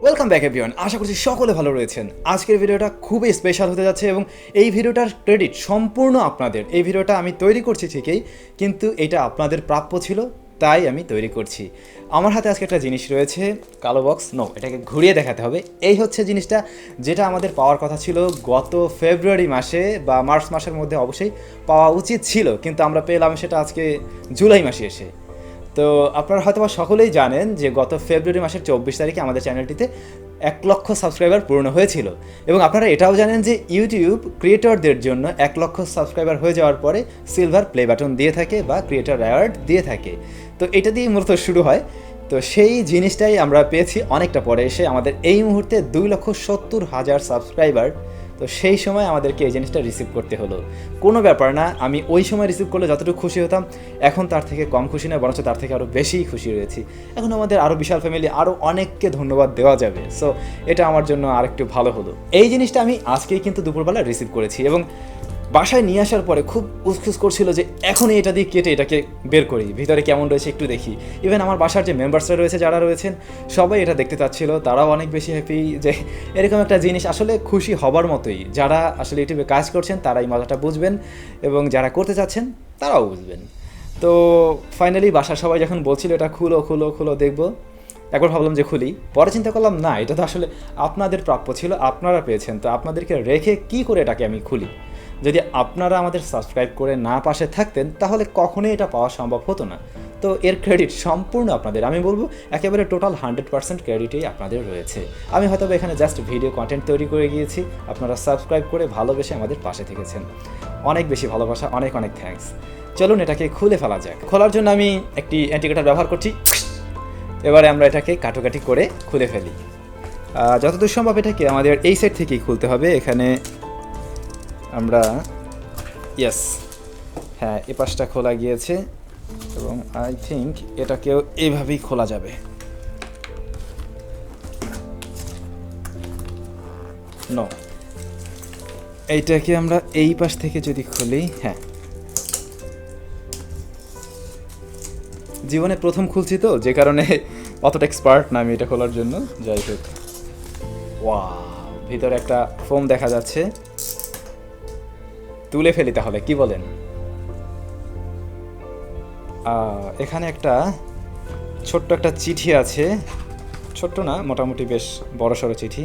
Welcome back everyone, আশা করছি সকলে ভালো রয়েছেন। আজকের ভিডিওটা খুবই স্পেশাল হতে যাচ্ছে এবং এই ভিডিওটার ক্রেডিট সম্পূর্ণ আপনাদের। এই ভিডিওটা আমি তৈরি করছি ঠিকই, কিন্তু এটা আপনাদের প্রাপ্য ছিল, তাই আমি তৈরি করছি। আমার হাতে আজকে একটা জিনিস রয়েছে, কালো বক্স। এটাকে ঘুরিয়ে দেখাতে হবে। এই হচ্ছে জিনিসটা, যেটা আমাদের পাওয়ার কথা ছিল গত ফেব্রুয়ারি মাসে বা মার্চ মাসের মধ্যে অবশ্যই পাওয়া উচিত ছিল, কিন্তু আমরা পেলাম সেটা আজকে জুলাই মাসে এসে। তো আপনারা হয়তো সকলেই জানেন যে গত ফেব্রুয়ারি মাসের 24 তারিখে আমাদের চ্যানেলটিতে 1 লক্ষ সাবস্ক্রাইবার পূর্ণ হয়েছিল। এবং আপনারা এটাও জানেন যে ইউটিউব ক্রিয়েটরদের জন্য 1 লক্ষ সাবস্ক্রাইবার হয়ে যাওয়ার পরে সিলভার প্লে বাটন দিয়ে থাকে বা ক্রিয়েটর অ্যাওয়ার্ড দিয়ে থাকে। তো এটা দিয়ে মূলত শুরু হয়। তো সেই জিনিসটাই আমরা পেয়েছি অনেকটা পরে এসে। আমাদের এই মুহূর্তে 2,70,000 সাবস্ক্রাইবার। তো সেই সময় আমাদেরকে এই জিনিসটা রিসিভ করতে হলো। কোনো ব্যাপার না, আমি ওই সময় রিসিভ করলে যতটুকু খুশি হতাম, এখন তার থেকে কম খুশি নয়, বরঞ্চ তার থেকে আরও বেশি খুশি রয়েছি। এখন আমাদের আরও বিশাল ফ্যামিলি, আরও অনেককে ধন্যবাদ দেওয়া যাবে। সো এটা আমার জন্য আরেকটু ভালো হলো। এই জিনিসটা আমি আজকেই কিন্তু দুপুরবেলা রিসিভ করেছি এবং বাসায় নিয়ে আসার পরে খুব উসখুস করছিল যে এখনই এটা দিয়ে কেটে এটাকে বের করি, ভিতরে কেমন রয়েছে একটু দেখি। ইভেন আমার বাসার যে মেম্বার্সরা রয়েছে, যারা রয়েছেন, সবাই এটা দেখতে চাচ্ছিল। তারাও অনেক বেশি হ্যাপি যে এরকম একটা জিনিস আসলে খুশি হবার মতোই। যারা আসলে ইউটিউবে কাজ করছেন তারাই মজাটা বুঝবেন এবং যারা করতে চাচ্ছেন তারাও বুঝবেন। তো ফাইনালি বাসার সবাই যখন বলছিল এটা খুলো খুলো খুলো দেখবো, একবার ভাবলাম যে খুলি, পরে চিন্তা করলাম না, এটা তো আসলে আপনাদের প্রাপ্য ছিল, আপনারা পেয়েছেন, তো আপনাদেরকে রেখে কি করে এটাকে আমি খুলি। যদি আপনারা আমাদের সাবস্ক্রাইব করে না পাশে থাকতেন তাহলে কখনোই এটা পাওয়া সম্ভব হতো না। তো এর ক্রেডিট সম্পূর্ণ আপনাদের। আমি বলবো একেবারে টোটাল 100% ক্রেডিটেই আপনাদের রয়েছে। আমি হয়তো এখানে জাস্ট ভিডিও কন্টেন্ট তৈরি করে গিয়েছি, আপনারা সাবস্ক্রাইব করে ভালোবেসে আমাদের পাশে থেকেছেন। অনেক বেশি ভালোবাসা, অনেক অনেক থ্যাঙ্কস। চলুন এটাকে খুলে ফেলা যাক। খোলার জন্য আমি একটি অ্যান্টিকাটার ব্যবহার করছি। এবারে আমরা এটাকে কাটাকাটি করে খুলে ফেলি। যতদূর সম্ভব এটাকে আমাদের এই সাইড থেকেই খুলতে হবে। এখানে আমরা হ্যাঁ, এ পাশটা খোলা গিয়েছে এবং আই থিঙ্ক এটাকেও এইভাবেই খোলা যাবে। এইটাকে আমরা এই পাশ থেকে যদি খুলি, হ্যাঁ, জীবনে প্রথম খুলছি তো, যে কারণে অতটা এক্সপার্ট না আমি এটা খোলার জন্য। যাই হোক, ওয়াও, ভিতরে একটা ফোম দেখা যাচ্ছে। তুলে ফেলি তাহলে, কি বলেন? এখানে একটা ছোট্ট একটা চিঠি আছে। ছোট্ট না, মোটামুটি বেশ বড়সড় চিঠি।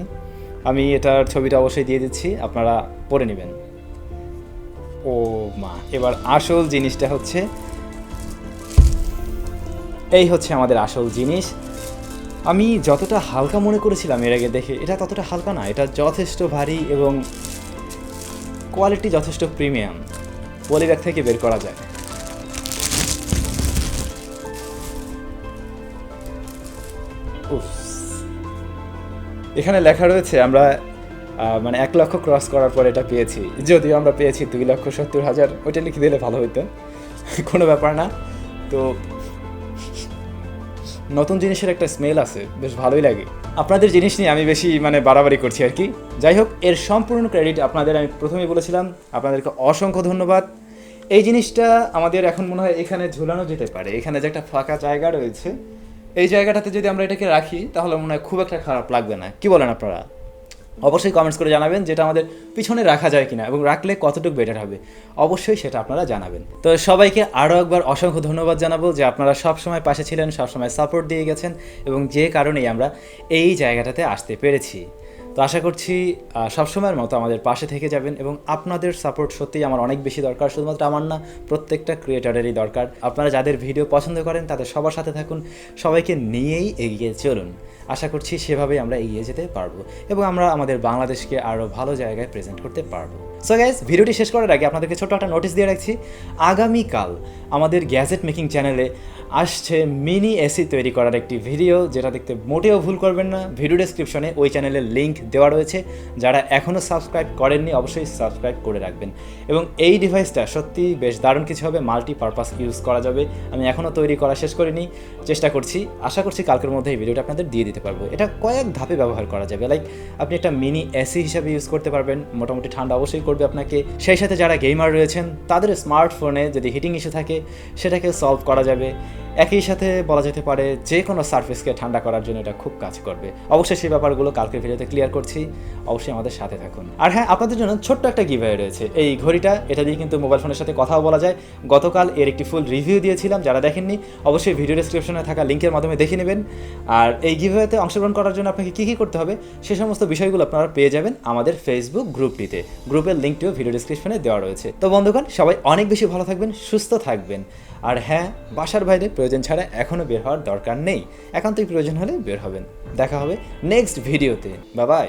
আমি এটার ছবিটা অবশ্যই দিয়ে দিচ্ছি, আপনারা পড়ে নেবেন। ও মা, এবার আসল জিনিসটা হচ্ছে, এই হচ্ছে আমাদের আসল জিনিস। আমি যতটা হালকা মনে করেছিলাম এর আগে দেখে, এটা ততটা হালকা না, এটা যথেষ্ট ভারী এবং কোয়ালিটি যথেষ্ট প্রিমিয়াম। পলিব্যাগ থেকে বের করা যায়। এখানে লেখা রয়েছে আমরা 1 লক্ষ ক্রস করার পর এটা পেয়েছি। যদিও আমরা পেয়েছি 2,70,000, ওইটা লিখে দিলে ভালো হইতো। কোনো ব্যাপার না। তো নতুন জিনিসের একটা স্মেল আছে, বেশ ভালোই লাগে। আপনাদের জিনিস নিয়ে আমি বেশি বাড়াবাড়ি করছি আর কি। যাই হোক, এর সম্পূর্ণ ক্রেডিট আপনাদের। আমি প্রথমেই বলেছিলাম আপনাদেরকে অসংখ্য ধন্যবাদ। এই জিনিসটা আমাদের এখন মনে হয় এখানে ঝুলানো যেতে পারে। এখানে যে একটা ফাঁকা জায়গা রয়েছে, এই জায়গাটাতে যদি আমরা এটাকে রাখি তাহলে মনে হয় খুব একটা খারাপ লাগবে না। কি বলেন আপনারা? অবশ্যই কমেন্টস করে জানাবেন যেটা আমাদের পিছনে রাখা যায় কিনা এবং রাখলে কতটুকু বেটার হবে, অবশ্যই সেটা আপনারা জানাবেন। তো সবাইকে আরও একবার অসংখ্য ধন্যবাদ জানাবো যে আপনারা সবসময় পাশে ছিলেন, সবসময় সাপোর্ট দিয়ে গেছেন এবং যে কারণেই আমরা এই জায়গাটাতে আসতে পেরেছি। তো আশা করছি সবসময়ের মতো আমাদের পাশে থেকে যাবেন এবং আপনাদের সাপোর্ট সত্যিই আমার অনেক বেশি দরকার। শুধুমাত্র আমার না, প্রত্যেকটা ক্রিয়েটরেরই দরকার। আপনারা যাদের ভিডিও পছন্দ করেন তাদের সবার সাথে থাকুন, সবাইকে নিয়েই এগিয়ে চলুন। আশা করছি সেভাবেই আমরা এগিয়ে যেতে পারবো এবং আমরা আমাদের বাংলাদেশকে আরও ভালো জায়গায় প্রেজেন্ট করতে পারবো। সো গাইজ, ভিডিওটি শেষ করার আগে আপনাদেরকে ছোট্ট একটা নোটিস দিয়ে রাখছি। আগামীকাল আমাদের গ্যাজেট মেকিং চ্যানেলে আসছে মিনি এসি তৈরি করার একটি ভিডিও, যেটা দেখতে মোটেও ভুল করবেন না। ভিডিও ডেসক্রিপশনে ওই চ্যানেলের লিঙ্ক দেওয়া রয়েছে। যারা এখনও সাবস্ক্রাইব করেননি অবশ্যই সাবস্ক্রাইব করে রাখবেন। এবং এই ডিভাইসটা সত্যি বেশ দারুণ কিছু হবে, মাল্টিপারপাস ইউজ করা যাবে। আমি এখনও তৈরি করা শেষ করিনি, চেষ্টা করছি। আশা করছি কালকের মধ্যে এই ভিডিওটা আপনাদের দিয়ে দিতে পারবো। এটা কয়েক ধাপে ব্যবহার করা যাবে। লাইক আপনি একটা মিনি এসি হিসাবে ইউজ করতে পারবেন, মোটামুটি ঠান্ডা অবশ্যই করবে আপনাকে। সেই সাথে যারা গেমার রয়েছেন তাদের স্মার্টফোনে যদি হিটিং ইস্যু থাকে সেটাকে সলভ করা যাবে। একই সাথে বলা যেতে পারে যে কোনো সার্ফেসকে ঠান্ডা করার জন্য এটা খুব কাজ করবে। অবশ্যই সেই ব্যাপারগুলো কালকের ভিডিওতে ক্লিয়ার করছি, অবশ্যই আমাদের সাথে থাকুন। আর হ্যাঁ, আপনাদের জন্য ছোট্ট একটা গিভঅ্যাওয়ে রয়েছে। এই ঘড়িটা, এটা দিয়ে কিন্তু মোবাইল ফোনের সাথে কথাও বলা যায়। গতকাল এর একটি ফুল রিভিউ দিয়েছিলাম, যারা দেখেননি অবশ্যই ভিডিও ডেসক্রিপশনে থাকা লিঙ্কের মাধ্যমে দেখে নেবেন। আর এই গিভঅ্যাওয়েতে অংশগ্রহণ করার জন্য আপনাকে কী করতে হবে সে সমস্ত বিষয়গুলো আপনারা পেয়ে যাবেন আমাদের ফেসবুক গ্রুপটিতে। গ্রুপের লিঙ্কটিও ভিডিও ডেসক্রিপশনে দেওয়া রয়েছে। তো বন্ধুগণ, সবাই অনেক বেশি ভালো থাকবেন, সুস্থ থাকবেন। আর হ্যাঁ, বাসার বাইরে প্রয়োজন ছাড়া এখনও বের হওয়ার দরকার নেই। একান্তই প্রয়োজন হলে বের হবেন। দেখা হবে নেক্সট ভিডিওতে। Bye bye.